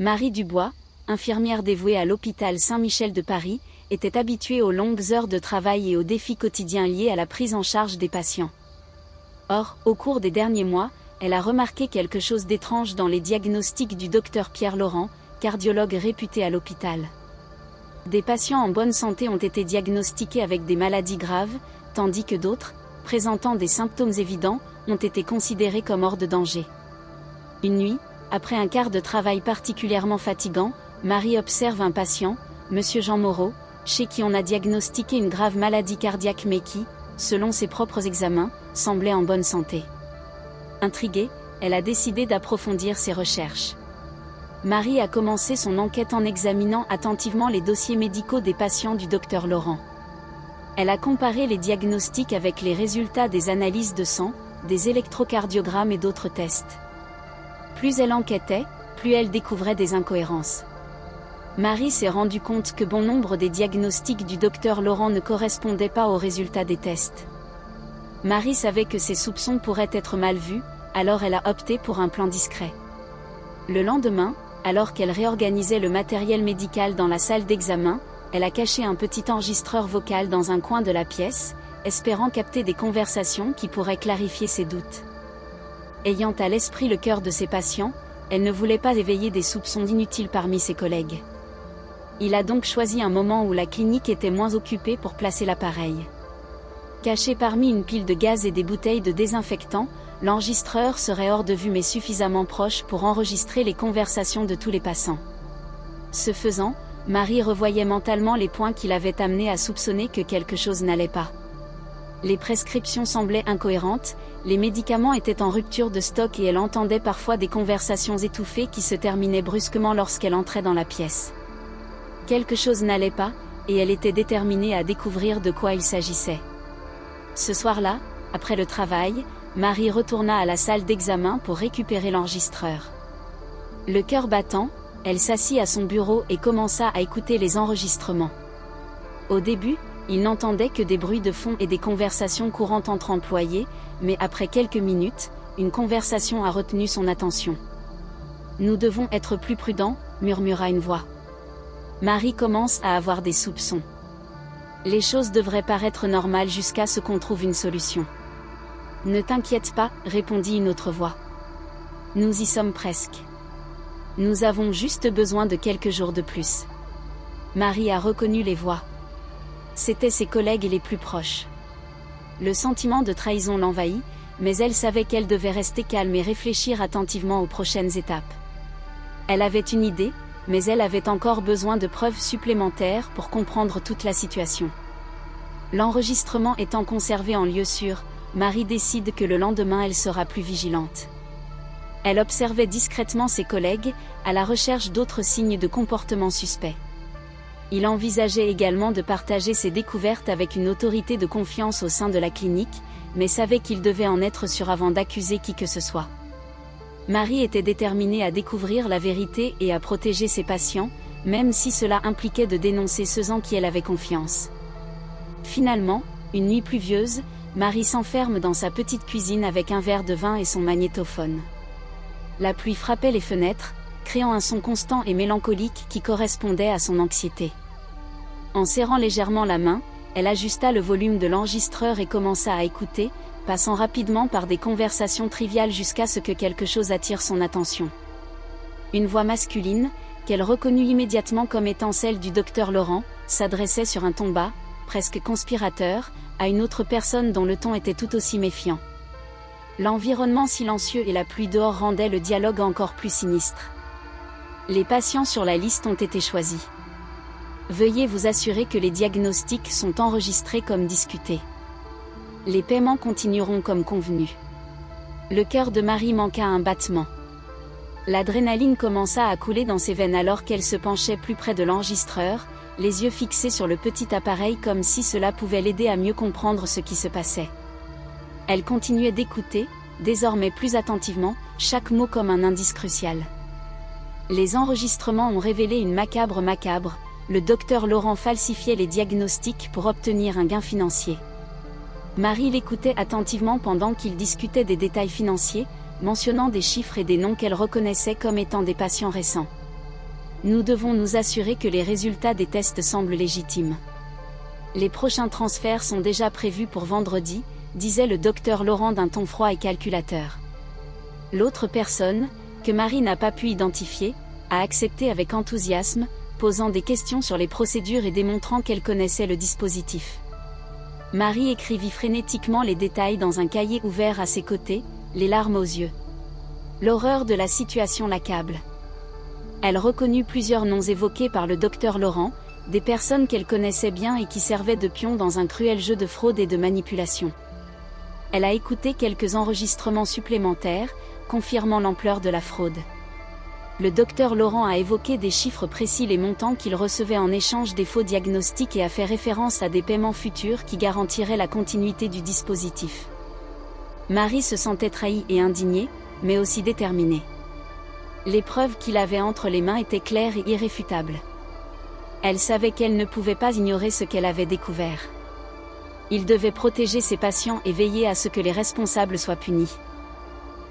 Marie Dubois, infirmière dévouée à l'hôpital Saint-Michel de Paris, était habituée aux longues heures de travail et aux défis quotidiens liés à la prise en charge des patients. Or, au cours des derniers mois, elle a remarqué quelque chose d'étrange dans les diagnostics du docteur Pierre Laurent, cardiologue réputé à l'hôpital. Des patients en bonne santé ont été diagnostiqués avec des maladies graves, tandis que d'autres, présentant des symptômes évidents, ont été considérés comme hors de danger. Une nuit, après un quart de travail particulièrement fatigant, Marie observe un patient, Monsieur Jean Moreau, chez qui on a diagnostiqué une grave maladie cardiaque mais qui, selon ses propres examens, semblait en bonne santé. Intriguée, elle a décidé d'approfondir ses recherches. Marie a commencé son enquête en examinant attentivement les dossiers médicaux des patients du docteur Laurent. Elle a comparé les diagnostics avec les résultats des analyses de sang, des électrocardiogrammes et d'autres tests. Plus elle enquêtait, plus elle découvrait des incohérences. Marie s'est rendue compte que bon nombre des diagnostics du docteur Laurent ne correspondaient pas aux résultats des tests. Marie savait que ses soupçons pourraient être mal vus, alors elle a opté pour un plan discret. Le lendemain, alors qu'elle réorganisait le matériel médical dans la salle d'examen, elle a caché un petit enregistreur vocal dans un coin de la pièce, espérant capter des conversations qui pourraient clarifier ses doutes. Ayant à l'esprit le cœur de ses patients, elle ne voulait pas éveiller des soupçons inutiles parmi ses collègues. Il a donc choisi un moment où la clinique était moins occupée pour placer l'appareil. Caché parmi une pile de gaz et des bouteilles de désinfectant, l'enregistreur serait hors de vue mais suffisamment proche pour enregistrer les conversations de tous les passants. Ce faisant, Marie revoyait mentalement les points qui l'avaient amenée à soupçonner que quelque chose n'allait pas. Les prescriptions semblaient incohérentes, les médicaments étaient en rupture de stock et elle entendait parfois des conversations étouffées qui se terminaient brusquement lorsqu'elle entrait dans la pièce. Quelque chose n'allait pas, et elle était déterminée à découvrir de quoi il s'agissait. Ce soir-là, après le travail, Marie retourna à la salle d'examen pour récupérer l'enregistreur. Le cœur battant, elle s'assit à son bureau et commença à écouter les enregistrements. Au début, il n'entendait que des bruits de fond et des conversations courantes entre employés, mais après quelques minutes, une conversation a retenu son attention. « Nous devons être plus prudents », murmura une voix. Marie commence à avoir des soupçons. Les choses devraient paraître normales jusqu'à ce qu'on trouve une solution. « Ne t'inquiète pas », répondit une autre voix. « Nous y sommes presque. Nous avons juste besoin de quelques jours de plus. » Marie a reconnu les voix. C'étaient ses collègues les plus proches. Le sentiment de trahison l'envahit, mais elle savait qu'elle devait rester calme et réfléchir attentivement aux prochaines étapes. Elle avait une idée, mais elle avait encore besoin de preuves supplémentaires pour comprendre toute la situation. L'enregistrement étant conservé en lieu sûr, Marie décide que le lendemain elle sera plus vigilante. Elle observait discrètement ses collègues, à la recherche d'autres signes de comportement suspect. Il envisageait également de partager ses découvertes avec une autorité de confiance au sein de la clinique, mais savait qu'il devait en être sûr avant d'accuser qui que ce soit. Marie était déterminée à découvrir la vérité et à protéger ses patients, même si cela impliquait de dénoncer ceux en qui elle avait confiance. Finalement, une nuit pluvieuse, Marie s'enferme dans sa petite cuisine avec un verre de vin et son magnétophone. La pluie frappait les fenêtres, créant un son constant et mélancolique qui correspondait à son anxiété. En serrant légèrement la main, elle ajusta le volume de l'enregistreur et commença à écouter, passant rapidement par des conversations triviales jusqu'à ce que quelque chose attire son attention. Une voix masculine, qu'elle reconnut immédiatement comme étant celle du docteur Laurent, s'adressait sur un ton bas, presque conspirateur, à une autre personne dont le ton était tout aussi méfiant. L'environnement silencieux et la pluie dehors rendaient le dialogue encore plus sinistre. Les patients sur la liste ont été choisis. Veuillez vous assurer que les diagnostics sont enregistrés comme discutés. Les paiements continueront comme convenu. Le cœur de Marie manqua un battement. L'adrénaline commença à couler dans ses veines alors qu'elle se penchait plus près de l'enregistreur, les yeux fixés sur le petit appareil comme si cela pouvait l'aider à mieux comprendre ce qui se passait. Elle continuait d'écouter, désormais plus attentivement, chaque mot comme un indice crucial. Les enregistrements ont révélé une macabre, le docteur Laurent falsifiait les diagnostics pour obtenir un gain financier. Marie l'écoutait attentivement pendant qu'il discutait des détails financiers, mentionnant des chiffres et des noms qu'elle reconnaissait comme étant des patients récents. Nous devons nous assurer que les résultats des tests semblent légitimes. Les prochains transferts sont déjà prévus pour vendredi, disait le docteur Laurent d'un ton froid et calculateur. L'autre personne, que Marie n'a pas pu identifier, a accepté avec enthousiasme, posant des questions sur les procédures et démontrant qu'elle connaissait le dispositif. Marie écrivit frénétiquement les détails dans un cahier ouvert à ses côtés, les larmes aux yeux. L'horreur de la situation l'accable. Elle reconnut plusieurs noms évoqués par le docteur Laurent, des personnes qu'elle connaissait bien et qui servaient de pions dans un cruel jeu de fraude et de manipulation. Elle a écouté quelques enregistrements supplémentaires, confirmant l'ampleur de la fraude. Le docteur Laurent a évoqué des chiffres précis les montants qu'il recevait en échange des faux diagnostics et a fait référence à des paiements futurs qui garantiraient la continuité du dispositif. Marie se sentait trahie et indignée, mais aussi déterminée. Les preuves qu'il avait entre les mains étaient claires et irréfutables. Elle savait qu'elle ne pouvait pas ignorer ce qu'elle avait découvert. Il devait protéger ses patients et veiller à ce que les responsables soient punis.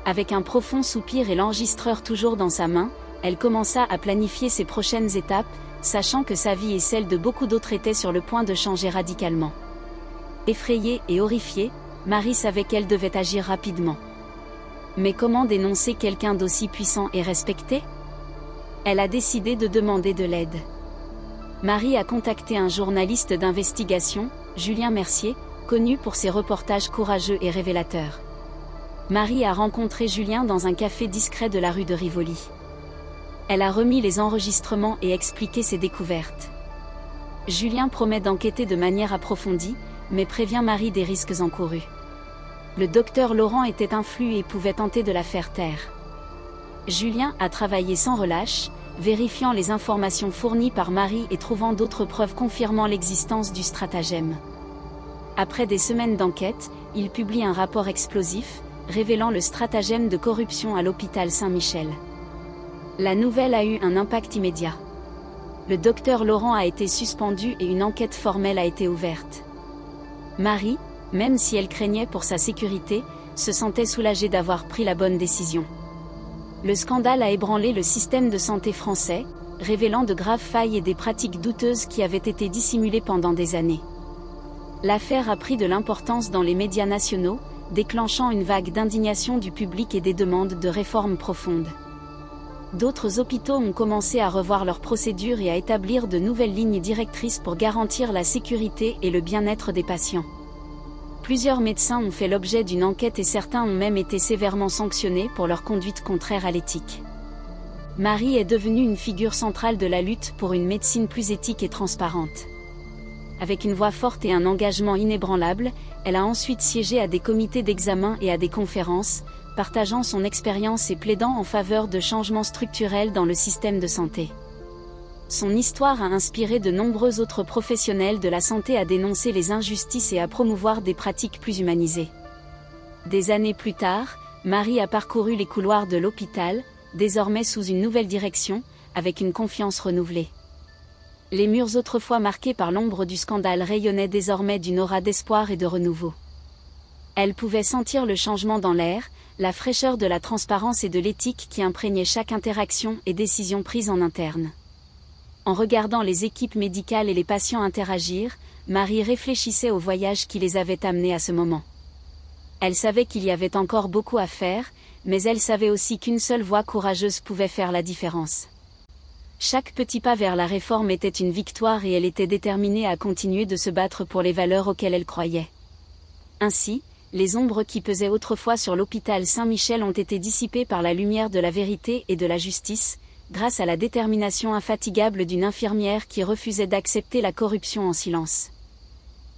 Avec un profond soupir et l'enregistreur toujours dans sa main, elle commença à planifier ses prochaines étapes, sachant que sa vie et celle de beaucoup d'autres étaient sur le point de changer radicalement. Effrayée et horrifiée, Marie savait qu'elle devait agir rapidement. Mais comment dénoncer quelqu'un d'aussi puissant et respecté? Elle a décidé de demander de l'aide. Marie a contacté un journaliste d'investigation, Julien Mercier, connu pour ses reportages courageux et révélateurs. Marie a rencontré Julien dans un café discret de la rue de Rivoli. Elle a remis les enregistrements et expliqué ses découvertes. Julien promet d'enquêter de manière approfondie, mais prévient Marie des risques encourus. Le docteur Laurent était influent et pouvait tenter de la faire taire. Julien a travaillé sans relâche, vérifiant les informations fournies par Marie et trouvant d'autres preuves confirmant l'existence du stratagème. Après des semaines d'enquête, il publie un rapport explosif, révélant le stratagème de corruption à l'hôpital Saint-Michel. La nouvelle a eu un impact immédiat. Le docteur Laurent a été suspendu et une enquête formelle a été ouverte. Marie, même si elle craignait pour sa sécurité, se sentait soulagée d'avoir pris la bonne décision. Le scandale a ébranlé le système de santé français, révélant de graves failles et des pratiques douteuses qui avaient été dissimulées pendant des années. L'affaire a pris de l'importance dans les médias nationaux, déclenchant une vague d'indignation du public et des demandes de réformes profondes. D'autres hôpitaux ont commencé à revoir leurs procédures et à établir de nouvelles lignes directrices pour garantir la sécurité et le bien-être des patients. Plusieurs médecins ont fait l'objet d'une enquête et certains ont même été sévèrement sanctionnés pour leur conduite contraire à l'éthique. Marie est devenue une figure centrale de la lutte pour une médecine plus éthique et transparente. Avec une voix forte et un engagement inébranlable, elle a ensuite siégé à des comités d'examen et à des conférences, partageant son expérience et plaidant en faveur de changements structurels dans le système de santé. Son histoire a inspiré de nombreux autres professionnels de la santé à dénoncer les injustices et à promouvoir des pratiques plus humanisées. Des années plus tard, Marie a parcouru les couloirs de l'hôpital, désormais sous une nouvelle direction, avec une confiance renouvelée. Les murs autrefois marqués par l'ombre du scandale rayonnaient désormais d'une aura d'espoir et de renouveau. Elle pouvait sentir le changement dans l'air, la fraîcheur de la transparence et de l'éthique qui imprégnaient chaque interaction et décision prise en interne. En regardant les équipes médicales et les patients interagir, Marie réfléchissait au voyage qui les avait amenés à ce moment. Elle savait qu'il y avait encore beaucoup à faire, mais elle savait aussi qu'une seule voix courageuse pouvait faire la différence. Chaque petit pas vers la réforme était une victoire et elle était déterminée à continuer de se battre pour les valeurs auxquelles elle croyait. Ainsi, les ombres qui pesaient autrefois sur l'hôpital Saint-Michel ont été dissipées par la lumière de la vérité et de la justice, grâce à la détermination infatigable d'une infirmière qui refusait d'accepter la corruption en silence.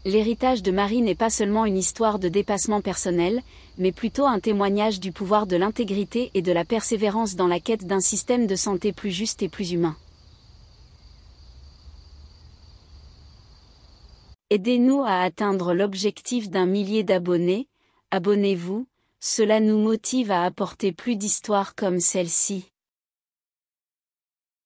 L'héritage de Marie n'est pas seulement une histoire de dépassement personnel, mais plutôt un témoignage du pouvoir de l'intégrité et de la persévérance dans la quête d'un système de santé plus juste et plus humain. Aidez-nous à atteindre l'objectif d'1 million d'abonnés, abonnez-vous, cela nous motive à apporter plus d'histoires comme celle-ci.